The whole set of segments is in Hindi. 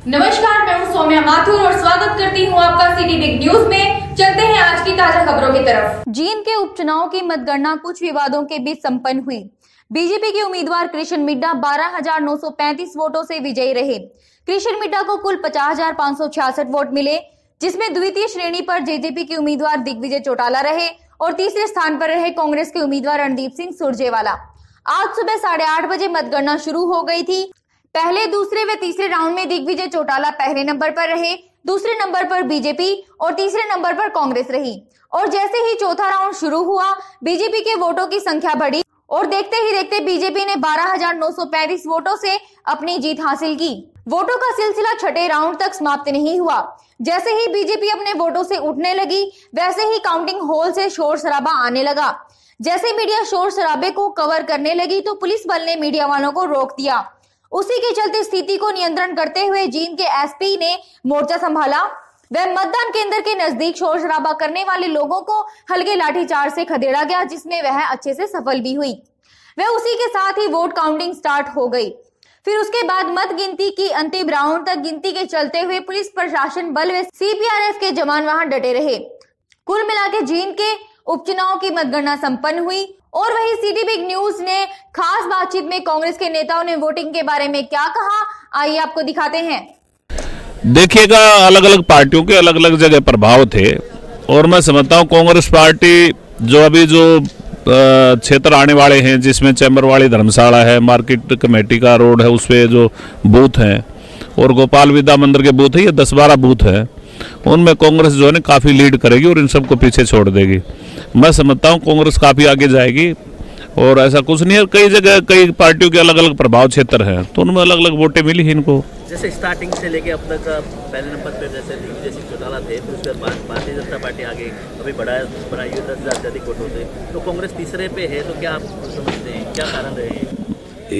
नमस्कार, मैं हूं सौम्या माथुर और स्वागत करती हूं आपका सिटी बिग न्यूज में। चलते हैं आज की ताजा खबरों की तरफ। जींद के उपचुनाव की मतगणना कुछ विवादों के बीच संपन्न हुई। बीजेपी के उम्मीदवार कृष्ण मिड्डा 12,935 वोटों से विजयी रहे। कृष्ण मिड्डा को कुल 50,566 वोट मिले, जिसमें द्वितीय श्रेणी पर जेजेपी के उम्मीदवार दिग्विजय चौटाला रहे और तीसरे स्थान पर रहे कांग्रेस के उम्मीदवार रणदीप सिंह सुरजेवाला। आज सुबह 8:30 बजे मतगणना शुरू हो गई थी। पहले, दूसरे व तीसरे राउंड में दिग्विजय चौटाला पहले नंबर पर रहे, दूसरे नंबर पर बीजेपी और तीसरे नंबर पर कांग्रेस रही। और जैसे ही चौथा राउंड शुरू हुआ, बीजेपी के वोटों की संख्या बढ़ी और देखते ही देखते बीजेपी ने 12,935 वोटों से अपनी जीत हासिल की। वोटों का सिलसिला छठे राउंड तक समाप्त नहीं हुआ। जैसे ही बीजेपी अपने वोटों से उठने लगी, वैसे ही काउंटिंग हॉल से शोर शराबा आने लगा। जैसे मीडिया शोर शराबे को कवर करने लगी तो पुलिस बल ने मीडिया वालों को रोक दिया। उसी के चलते स्थिति को नियंत्रण करते हुए जींद के एसपी ने मोर्चा संभाला। वह मतदान केंद्र के नजदीक शोर शराबा करने वाले लोगों को हल्के लाठीचार्ज से खदेड़ा गया, जिसमें वह अच्छे से सफल भी हुई। वह उसी के साथ ही वोट काउंटिंग स्टार्ट हो गई। फिर उसके बाद मत गिनती की अंतिम राउंड तक गिनती के चलते हुए पुलिस प्रशासन बल व सीपीआरएफ के जवान वहां डटे रहे। कुल मिलाकर जींद के उपचुनाव की मतगणना संपन्न हुई। और वही सिटी बिग न्यूज ने खास बातचीत में कांग्रेस के नेताओं ने वोटिंग के बारे में क्या कहा, आइए आपको दिखाते हैं। देखिएगा, अलग अलग पार्टियों के अलग अलग जगह प्रभाव थे और मैं समझता हूँ कांग्रेस पार्टी जो अभी जो क्षेत्र आने वाले हैं, जिसमें चैम्बर वाली धर्मशाला है, मार्केट कमेटी का रोड है, उस पे जो बूथ हैं और गोपाल विद्या मंदिर के बूथ है, ये 10-12 बूथ है, उनमें कांग्रेस जो है काफ़ी लीड करेगी और इन सबको पीछे छोड़ देगी। मैं समझता हूँ कांग्रेस काफ़ी आगे जाएगी और ऐसा कुछ नहीं है। कई जगह कई पार्टियों के अलग अलग प्रभाव क्षेत्र हैं, तो उनमें अलग अलग वोटें मिली हैं इनको। जैसे स्टार्टिंग से लेके अब तक पहले नंबर पर जैसे दिग्विजय सिंह चौटाला थे, फिर उसके बाद भारतीय जनता पार्टी आगे अभी बढ़ाई 10,000 से अधिक वोटों से, तो कांग्रेस तीसरे पे है। तो क्या आप समझते हैं क्या कारण रहे?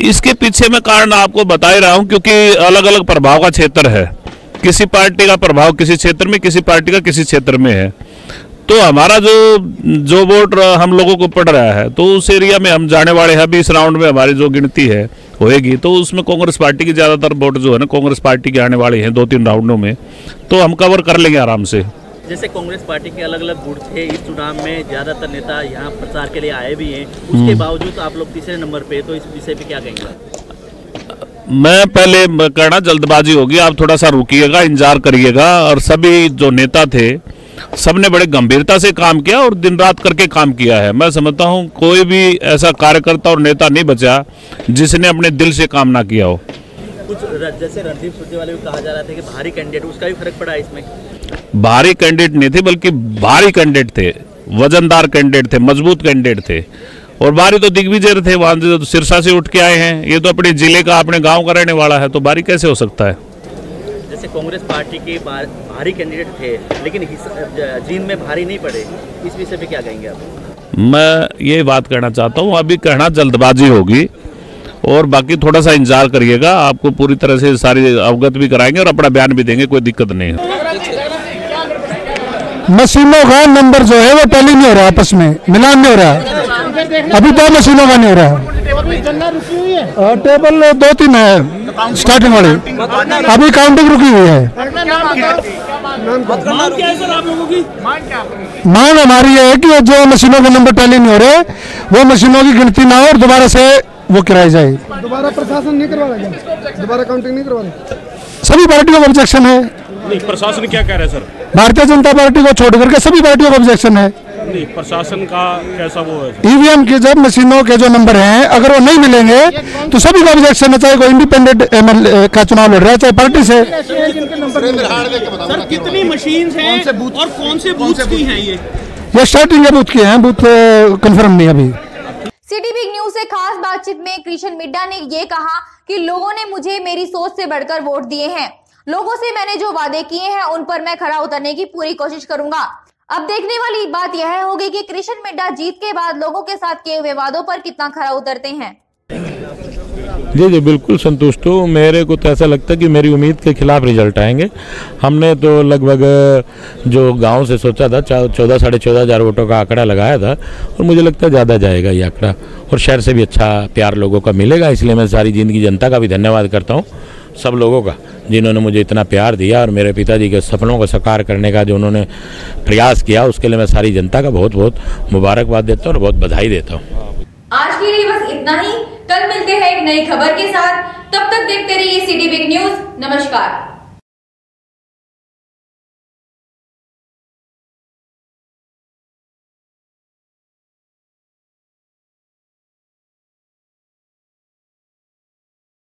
इसके पीछे मैं कारण आपको बता ही रहा हूँ, क्योंकि अलग अलग प्रभाव का क्षेत्र है। किसी पार्टी का प्रभाव किसी क्षेत्र में, किसी पार्टी का किसी क्षेत्र में है। तो हमारा जो वोट हम लोगों को पड़ रहा है, तो उस एरिया में हम जाने वाले हैं। अभी इस राउंड में हमारी जो गिनती है होएगी, तो उसमें कांग्रेस पार्टी की ज़्यादातर वोट जो है ना कांग्रेस पार्टी के आने वाले हैं 2-3 राउंडों में, तो हम कवर कर लेंगे आराम से। जैसे कांग्रेस पार्टी के अलग अलग गुट थे, इस चुनाव में ज़्यादातर नेता यहाँ प्रचार के लिए आए भी हैं, उसके बावजूद आप लोग तीसरे नंबर पे, तो इस विषय पे क्या कहेंगे? मैं पहले कहना जल्दबाजी होगी, आप थोड़ा सा रुकिएगा, इंतजार करिएगा। और सभी जो नेता थे सबने बड़े गंभीरता से काम किया और दिन रात करके काम किया है। मैं समझता हूँ कोई भी ऐसा कार्यकर्ता और नेता नहीं बचा जिसने अपने दिल से काम ना किया हो। कुछ जैसे रणदीप सुरजेवाला भी कहा जा रहा था कि भारी कैंडिडेट, उसका भी फर्क पड़ा इसमें? भारी कैंडिडेट नहीं थे, बल्कि भारी कैंडिडेट थे, वजनदार कैंडिडेट थे, मजबूत कैंडिडेट थे। और भारी तो दिग्विजय थे, वहां से तो सिरसा से उठ के आए हैं। ये तो अपने जिले का, अपने गांव का रहने वाला है, तो भारी कैसे हो सकता है? जैसे कांग्रेस पार्टी के भारी कैंडिडेट थे, लेकिन जींद में भारी नहीं पड़े, इस विषय पे क्या कहेंगे आप? मैं ये बात कहना चाहता हूँ, अभी कहना जल्दबाजी होगी और बाकी थोड़ा सा इंतजार करिएगा। आपको पूरी तरह से सारी अवगत भी कराएंगे और अपना बयान भी देंगे, कोई दिक्कत नहीं है। मशीनों का नंबर जो है वो टैली नहीं हो रहा, आपस में मिलान नहीं हो रहा। अभी 2 मशीनों का नहीं हो रहा। टेबल 2-3 है स्टार्टिंग वाली, अभी काउंटिंग रुकी हुई है। मांग हमारी है कि जो मशीनों के नंबर टैली नहीं हो रहे, वो मशीनों की गिनती ना हो और दोबारा से वो कराई जाए। दोबारा प्रशासन नहीं करवा रहा, दोबारा काउंटिंग नहीं करवा रहा। सभी पार्टियों का ऑब्जेक्शन है। नहीं, प्रशासन क्या कह रहा है सर? भारतीय जनता पार्टी को छोड़ करके सभी पार्टियों का ऑब्जेक्शन है। नहीं, प्रशासन का कैसा वो है? ईवीएम के जब मशीनों के जो नंबर हैं, अगर वो नहीं मिलेंगे तो सभी का ऑब्जेक्शन है, चाहे कोई इंडिपेंडेंट एमएलए का चुनाव लड़ रहा है, चाहे पार्टी से। सर, कितनी मशीन हैं और कौन से बूथ की हैं ये स्टार्टिंग के बूथ के हैं, बूथ कंफर्म नहीं अभी। सिटी बिग न्यूज से खास बातचीत में कृष्ण मिड्डा ने ये कहा कि लोगों ने मुझे मेरी सोच से बढ़कर वोट दिए हैं। लोगों से मैंने जो वादे किए हैं उन पर मैं खरा उतरने की पूरी कोशिश करूंगा। अब देखने वाली बात यह होगी कि कृष्ण मिड्डा जीत के बाद लोगों के साथ किए हुए वादों पर कितना खरा उतरते हैं। जी बिल्कुल संतुष्ट हूँ। मेरे को तो ऐसा लगता है कि मेरी उम्मीद के खिलाफ रिजल्ट आएंगे। हमने तो लगभग जो गांव से सोचा था 14-14.5 हज़ार वोटों का आंकड़ा लगाया था और मुझे लगता है ज़्यादा जाएगा ये आंकड़ा और शहर से भी अच्छा प्यार लोगों का मिलेगा। इसलिए मैं सारी जिंदगी जनता का भी धन्यवाद करता हूँ, सब लोगों का जिन्होंने मुझे इतना प्यार दिया और मेरे पिताजी के सपनों को साकार करने का जो उन्होंने प्रयास किया, उसके लिए मैं सारी जनता का बहुत बहुत मुबारकबाद देता हूँ और बहुत बधाई देता हूँ। आज के लिए बस इतना ही। कल मिलते हैं एक नई खबर के साथ। तब तक देखते रहिए सिटी बिग न्यूज। नमस्कार।